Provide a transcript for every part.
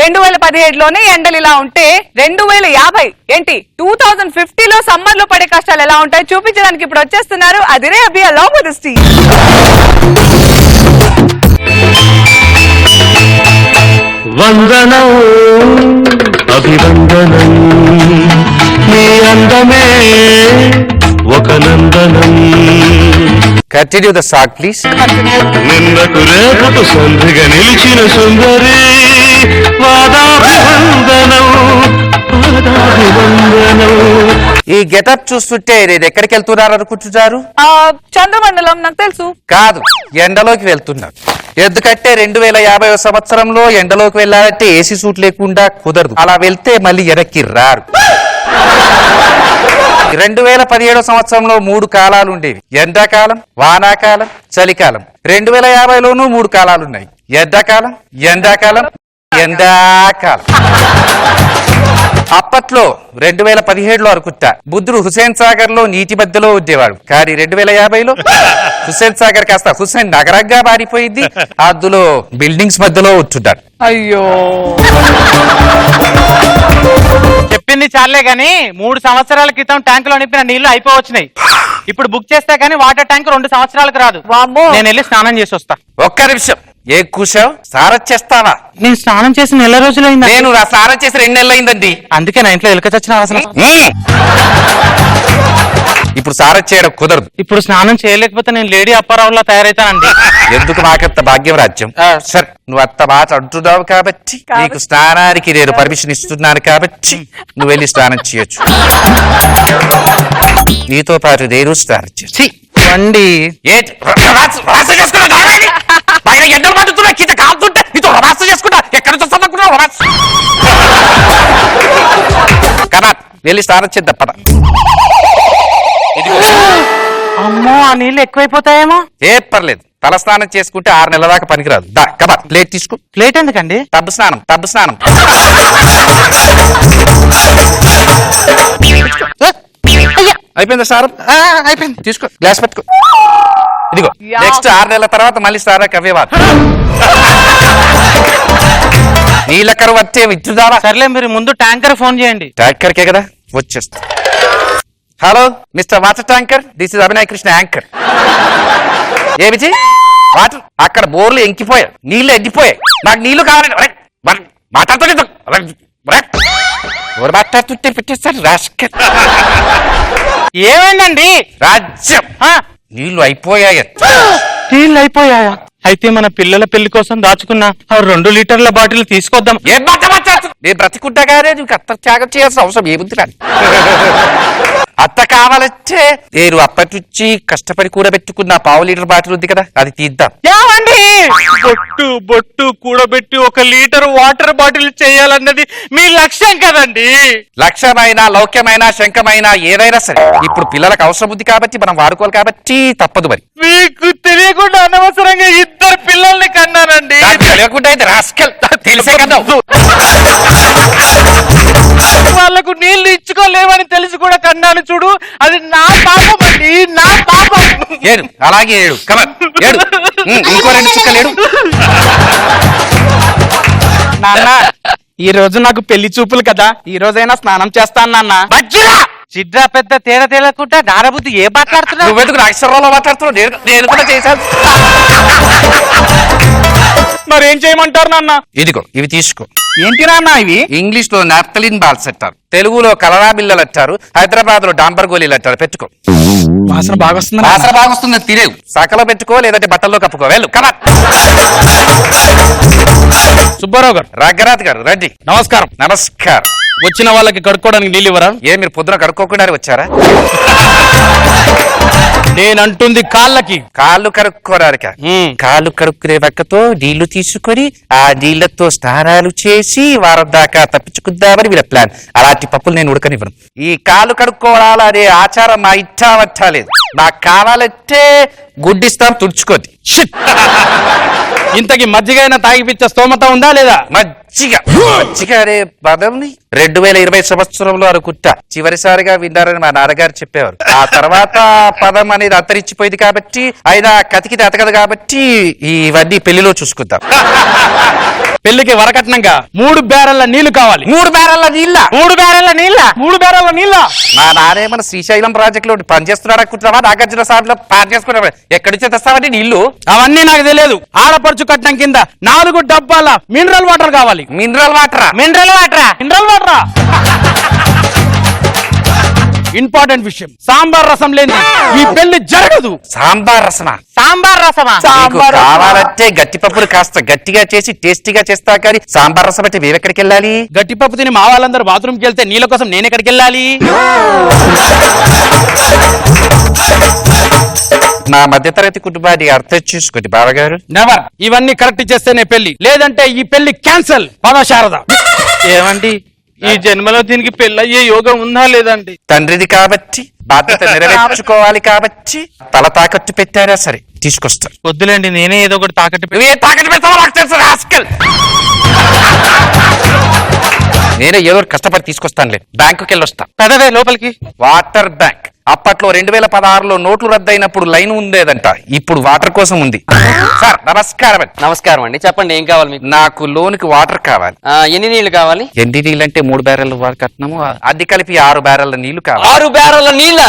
2017లోనే ఎండలు ఇలా ఉంటే 2050 ఏంటి 2050లో సమ్మర్ లో పడే కష్టాలు ఎలా ఉంటాయి చూపించడానికి ఇప్పుడు వచ్చేస్తున్నారు అదిరే అభి అలాంగ్ విత్ స్టీవ్. వందనం అభివందనం నీ అందమే ఒక నందనం. Continue the song, please. నిన్నకు రేపకు సంధిగా నిలిచిన సుందరి వాదాభివందనం వాదాభివందనం. ఈ గెటప్ చూస్తుంటే నేను ఎక్కడికి వెళ్తున్నారు అనుకుంటున్నారు? చంద్రమండలం నాకు తెలుసు. కాదు, ఎండలోకి వెళ్తున్నారు. ఎందుకంటే 2050 సంవత్సరంలో ఎండలోకి వెళ్ళాలంటే ఏసీ సూట్ లేకుండా కుదరదు. అలా వెళ్తే మళ్ళీ వెనక్కి రారు. 2017 సంవత్సరంలో 3 కాలాలు ఉండేవి. ఎండాకాలం, వానాకాలం, చలికాలం. 2050లోనూ 3 కాలాలు ఉన్నాయి. ఎండాకాలం, ఎండాకాలం, ఎండాకాలం. అప్పట్లో 2017లో అనుకుంటా బుద్ధుడు హుసేన్ సాగర్ లో నీటి మధ్యలో ఉండేవాడు. కానీ 2050లో హుసేన్ సాగర్ కాస్త హుసేన్ నగరంగా మారిపోయింది. అందులో బిల్డింగ్స్ మధ్యలో ఉంటున్నాడు. అయ్యో, చెప్పింది చాలే గాని 3 సంవత్సరాల క్రితం ట్యాంకులో నింపిన నీళ్లు అయిపోవచ్చినాయి. ఇప్పుడు బుక్ చేస్తే గానీ వాటర్ ట్యాంక్ 2 సంవత్సరాలకు రాదు. నేను వెళ్ళి స్నానం చేసి వస్తా. ఒక్క నిమిషం, ఏ కూసావు? స్నానం చేస్తావా? నేను స్నానం చేసి నెల రోజులైంది. నేను స్నానం చేసి 2 నెలలు అయిందండి. అందుకే నా ఇంట్లో ఎలుక చచ్చిన అవసరం. ఇప్పుడు స్నానం చేయడం కుదరదు. ఇప్పుడు స్నానం చేయలేకపోతే నేను లేడీ అప్పారావులా తయారైతానండి. ఎందుకు నాకంత భాగ్యం రాజ్యం? సరే, నువ్వు అంత మాట అంటున్నావు కాబట్టి నీకు స్నానానికి నేను పర్మిషన్ ఇస్తున్నాను కాబట్టి నువ్వు వెళ్ళి స్నానం చేయొచ్చు. నీతో పాటు నేను స్నానం చేసి అండి ఎండలు పడుతున్నా కింద కాలుతుంటే నీతో రవాస చేసుకుంటా. ఎక్కడ చూస్తానుకున్నావు రవాస కదా. వెళ్ళి స్నానం చేద్దాం పద. అమ్మో, ఆ నీళ్ళు ఎక్కువైపోతాయేమో. ఏ పర్లేదు, తల స్నానం చేసుకుంటే 6 నెలల దాకా పనికిరాదు. దా కబా, ప్లేట్ తీసుకో. ప్లేట్ ఎందుకండి? టబ్బు స్నానం, టబ్బు స్నానం. అయిపోయిందా స్నానం? అయిపోయింది. తీసుకో, గ్లాస్ పెట్టుకో. ఇదిగో, నెక్స్ట్ 6 నెలల తర్వాత మళ్ళీ స్నానానికి అవ్వేవారు. నీళ్ళ కరువు వచ్చే ఇచ్చుదారా? సర్లే, మీరు ముందు ట్యాంకర్ ఫోన్ చేయండి. ట్యాంకర్కే కదా, వచ్చేస్తా. Hello mister water tanker, this is Abhinay Krishna anchor. A Vijay, water అక్కడ బోర్లు ఎంకిపోయాయి, నీళ్లు ఎండిపోయాయి. నాకు నీళ్లు కావాలండి. మాట్లాడుతుంటే పెట్టేస్తాడు రాష్ట్ర. ఏమైందండి? రాజ్యం నీళ్లు అయిపోయాయి. నీళ్ళు అయిపోయాయా? అయితే మన పిల్లల పెళ్లి కోసం దాచుకున్న 2 లీటర్ల బాటిల్ తీసుకొద్దాం. ఏం మాట్లాడుతు? నేను బ్రతికుంటా కానీ నీకు అత్త త్యాగం చేయాల్సిన అవసరం ఏముంది? కానీ అత్త కావాలంటే నేను అప్పటి నుంచి కష్టపడి కూడబెట్టుకున్న 1/2 లీటర్ బాటిల్ ఉంది కదా, అది తీద్దాం. ఏమండి, బొట్టు బొట్టు కూడబెట్టి 1 లీటర్ వాటర్ బాటిల్ చేయాలన్నది మీ లక్ష్యం కదండి. లక్ష్యమైన, లౌక్యమైన, శంఖమైన ఏదైనా సరే ఇప్పుడు పిల్లలకు అవసరం ఉంది కాబట్టి మనం వాడుకోవాలి కాబట్టి తప్పదు. మరి మీకు తెలియకుండా అనవసరంగా 2 పిల్లల్ని కన్నానండి. తెలియకుండా అయితే రాస్కెల్ తెలిసే కదా. వాళ్ళకు నీళ్లు ఇచ్చుకోలేవని తెలిసి కూడా కన్నాను చూడు. అది నా పాపం అండి, నా పాపం. ఏడు, అలాగే ఏడు. కమన్ ఏడు. ఇంకో 2 చుక్కలు ఏడు. నాన్న, ఈ రోజు నాకు పెళ్లి చూపులు కదా, ఈ రోజైనా స్నానం చేస్తాను నాన్న. చిడ్రా పెద్ద తేడా తేలకుండా నారబుద్ధి ఏ మాట్లాడుతున్నావు? నువ్వెందుకు అక్షరంలో మాట్లాడుతున్నావు? నేను కూడా చేశాను. మరేం చేయమంటారు నాన్న? ఇదిగో ఇవి తీసుకో. ఏంటి నాన్న ఇవి? ఇంగ్లీష్ లో నాప్తలిన్ బాల్స్ అంటారు, తెలుగులో కలరా బిల్లలు అంటారు, హైదరాబాద్ లో డాంబర్ గోళీలు అంటారు. పెట్టుకో. వాసన బాగా వస్తుంది. వాసన బాగా వస్తుంది, తినేవు. సకలో పెట్టుకో, లేదంటే బట్టల్లో కప్పుకో. వెళ్ళు. కమా. సుబ్బారావు గారు, రంగనాథ్ గారు రండి. నమస్కారం. నమస్కారం. వచ్చిన వాళ్ళకి కడుక్కోవడానికి నీళ్ళు ఇవ్వరా? ఏ మీరు పొద్దున కడుక్కోకుండా వచ్చారా? నేనంటుంది కాళ్ళకి. కాళ్ళు కడుక్కోడానికి. కాళ్ళు కడుక్కునే పక్కతో నీళ్లు తీసుకొని ఆ నీళ్లతో స్నానాలు చేసి వారం దాకా తప్పించుకుందామని వీళ్ళ ప్లాన్. అలాంటి పప్పులు నేను ఉడకనివ్వను. ఈ కాళ్ళు కడుక్కోవాలా అనే ఆచారం మా ఇచ్చావట్టలేదు. నాకు కావాలంటే గుడ్డిస్తాం, తుడుచుకోండి. ఇంతకి మజ్జిగ అయినా తాగిపిచ్చే స్తోమత ఉందా లేదా? మజ్జిగ అనే పదంని 2020 సంవత్సరంలో అనుకుంటా చివరిసారిగా విన్నారని మా నాన్నగారు చెప్పేవారు. ఆ తర్వాత పదం అనేది అంతరించిపోయింది కాబట్టి ఆయన కతికి అతకదు కాబట్టి ఇవన్నీ పెళ్లిలో చూసుకుంటాం. పెళ్లికి వరకట్నంగా 3 బ్యారెళ్ల నీళ్లు కావాలి. 3 బ్యారెళ్ల నీళ్ళ 3 బ్యారెళ్ల నీళ్ళ 3 బ్యారెళ్ల నీళ్ళ మా నానేమన్నా శ్రీశైలం ప్రాజెక్ట్ లో పనిచేస్తున్నాడు అనుకుంటున్నావా? నాగార్జున సార్ లో పని చేసుకున్నావా? ఎక్కడి నుంచి తెస్తావండి నీళ్లు? అవన్నీ నాకు తెలియదు. ఆడపడుచు కట్నం కింద 4 డబ్బాల మినరల్ వాటర్ కావాలి. మినరల్ వాటరా? మినరల్ వాటరా? మినరల్ వాటరా? ఇంపార్టెంట్ విషయం, సాంబార్ రసం లేని ఈ పెళ్లి జరగదు. సాంబార్ రసమా? సాంబార్ రసమా? నీకు కావాలంటే గట్టి పప్పులు కాస్త గట్టిగా చేసి టేస్టీగా చేస్తా కానీ సాంబార్ రసం అంటే మేమెక్కడికి వెళ్ళాలి? గట్టిపప్పు తిని మా వాళ్ళందరూ బాత్రూమ్కి వెళ్తే నీళ్ళ కోసం నేను ఎక్కడికి వెళ్ళాలి? నా మధ్యతరగతి కుటుంబాన్ని అర్థం చేసుకోండి బావగారు. నెవర్. ఇవన్నీ కరెక్ట్ చేస్తేనే పెళ్లి, లేదంటే ఈ పెళ్లి క్యాన్సల్. పద శారద. ఏమండి ఈ జన్మలో దీనికి పెళ్ళయ్యే యోగం ఉందా లేదండి? తండ్రిది కాబట్టి బాధ్యత నెరవేర్చుకోవాలి కాబట్టి తల తాకట్టు పెట్టారా సరే తీసుకొస్తారు. వద్దులేండి, నేనే ఏదో ఒకటి తాకట్టు నువ్వే తాకట్టు పెడతావో నాకు తెలుసు రాస్కల్. నేనే ఏదో ఒకటి కష్టపడి తీసుకొస్తానులే. బ్యాంకుకి వెళ్ళొస్తా. పెదవే లోపలికి. వాటర్ బ్యాంక్ అప్పట్లో 2016లో నోట్లు రద్దయినప్పుడు లైన్ ఉండేదంట, ఇప్పుడు వాటర్ కోసం ఉంది. సార్ నమస్కారం అండి. నమస్కారం అండి, చెప్పండి ఏం కావాలి మీకు? నాకు లోన్ కి వాటర్ కావాలి. ఎన్ని నీళ్లు కావాలి? ఎన్ని నీళ్ళు అంటే 3 బ్యారెల్ కట్టినాము, అది కలిపి 6 బ్యారెల్ నీళ్లు కావాలి. 6 బ్యారెల నీళ్ళ?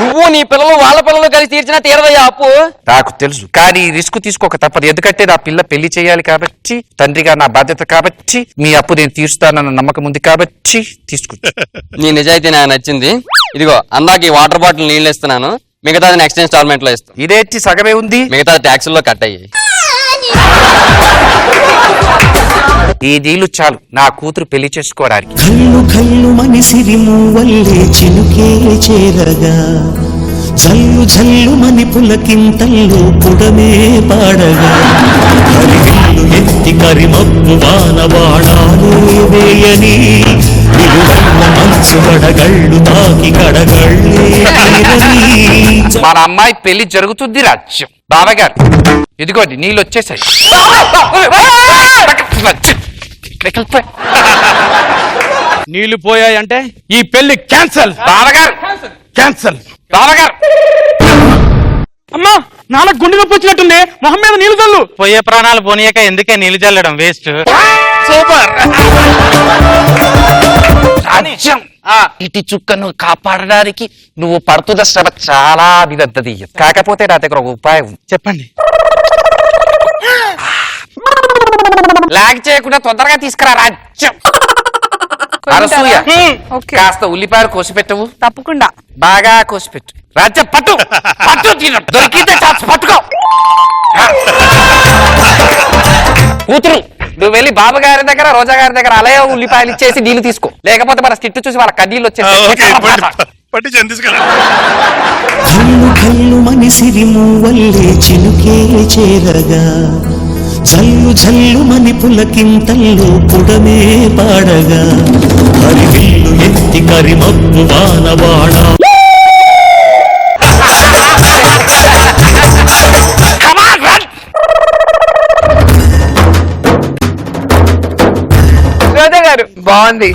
నువ్వు నీ పిల్లలు వాళ్ళ పిల్లలు కలిసి తీర్చినా తీరదయ్యా అప్పు. నాకు తెలుసు, కానీ రిస్క్ తీసుకోక తప్పదు. ఎందుకంటే నా పిల్ల పెళ్లి చేయాలి కాబట్టి, తండ్రిగా నా బాధ్యత కాబట్టి, మీ అప్పు నేను తీరుస్తానన్న నమ్మకం ఉంది కాబట్టి తీసుకుంటా. నీ నిజాయితీ నాకు నచ్చింది. ఇదిగో అందాక ఈ వాటర్ బాటిల్ నీళ్ళు ఇస్తున్నాను, మిగతాది నెక్స్ట్ ఇన్స్టాల్మెంట్ లో ఇస్తాను. ఇదేంటి సగమే ఉంది? మిగతా ట్యాక్సుల్లో కట్ అయ్యాయి. ఈ నీళ్లు చాలు నా కూతురు పెళ్లి చేసుకోవడానికి. కళ్ళు కళ్ళు మనిసిరి మూవల్లే చినుకే చేరగా, జల్లు జల్లు మని పులకింతల్లో పుడమే పాడగా, కరిగిల్లు ఎత్తి కరిమప్పు వానవాడాలే వేయని, నిలువల్ల మనసు కడగళ్ళు తాకి కడగళ్ళే తీరని. మన అమ్మాయి పెళ్లి జరుగుతుంది రాజ్యం. బావగారు ఇదిగోండి నీళ్ళు వచ్చేసాయి. నీళ్లు పోయాయంటే ఈ పెళ్లి క్యాన్సల్. బావగారు క్యాన్సల్. బావగారు అమ్మా, నాన్న గుండె నొప్పి వచ్చినట్టుంది, మొహం మీద నీళ్లు చల్లు. పోయే ప్రాణాలు పోనీయక ఎందుకే నీళ్ళు చల్లడం, వేస్ట్. సూపర్. రాజ్యం ఇటు చుక్కను కాపాడడానికి నువ్వు పడుతున్న శ్రమ చాలా అభిదద్దది. కాకపోతే నా దగ్గర ఒక ఉపాయం ఉంది. చెప్పండి. లాగ్ చేయకుండా తొందరగా తీసుకురా రాజ్యం. అనసూయ ఓకే. కాస్త ఉల్లిపాయలు కోసిపెట్టవు. తప్పకుండా. బాగా కోసిపెట్టు. రాజ్యం పట్టు పట్టు తిను. దొరికితే చాలు పట్టుకో. కూతురు నువ్వు వెళ్ళి బాబు గారి దగ్గర రోజా గారి దగ్గర అలాగే ఉల్లిపాయలు ఇచ్చేసి నీళ్లు తీసుకో, లేకపోతే మన స్టిట్టు చూసి వాళ్ళ కన్నీళ్ళు వచ్చేసి. కళ్ళు కళ్ళు మనిసిరి మూవల్లే చినుకే చేరగా, జల్లు జల్లు మని పులకింతల్లో పుడమే పాడగా, కరిగిల్లు ఎత్తి కరిమప్పు వానవాడా. రోజా గారు బాగుంది,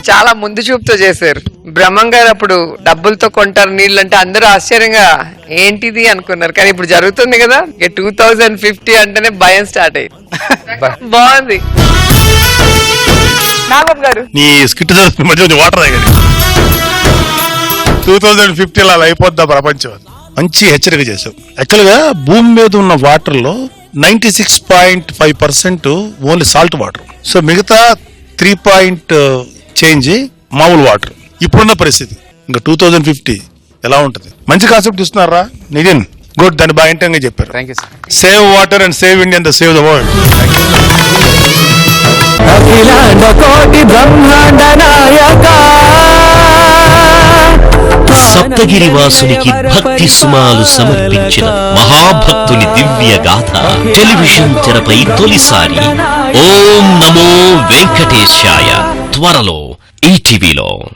చాలా ముందు చూపుతో చేశారు. బ్రహ్మం గారు అప్పుడు డబ్బులతో కొంటారు నీళ్ళు అంటే అందరూ ఆశ్చర్యంగా ఏంటిది అనుకున్నారు, కానీ ఇప్పుడు జరుగుతుంది కదా. 2050 అంటేనే భయం స్టార్ట్ అయ్యింది. బాగుంది. నాగబాబు గారు నీ స్కిట్ మధ్య వాటర్ తాగండి. 2050 అలా అయిపోద్దా ప్రపంచం. మంచి హెచ్చరిక చేశావు. యాక్చువల్ గా భూమి మీద ఉన్న వాటర్ లో 96.5% ఓన్లీ సాల్ట్ వాటర్. సో మిగతా 3 చేంజ్ మామూలు వాటర్. ఇప్పుడున్న పరిస్థితి ఇంకా 2050 ఎలా ఉంటుంది. మంచి కాన్సెప్ట్ ఇస్తున్నారా నితిన్, గుడ్. దాన్ని బాగా ఇంటంగా చెప్పారు. Thank you sir. Save water and save India and save the world. అఖిలాండ కోటి బ్రహ్మాండ నాయక, సప్తగిరివాసునికి భక్తి సుమాలు సమర్పించిన మహాభక్తుని దివ్య గాథ టెలివిజన్ తెరపై తొలిసారి. ఓం నమో వెంకటేశాయ త్వరలో ఈటీవీలో.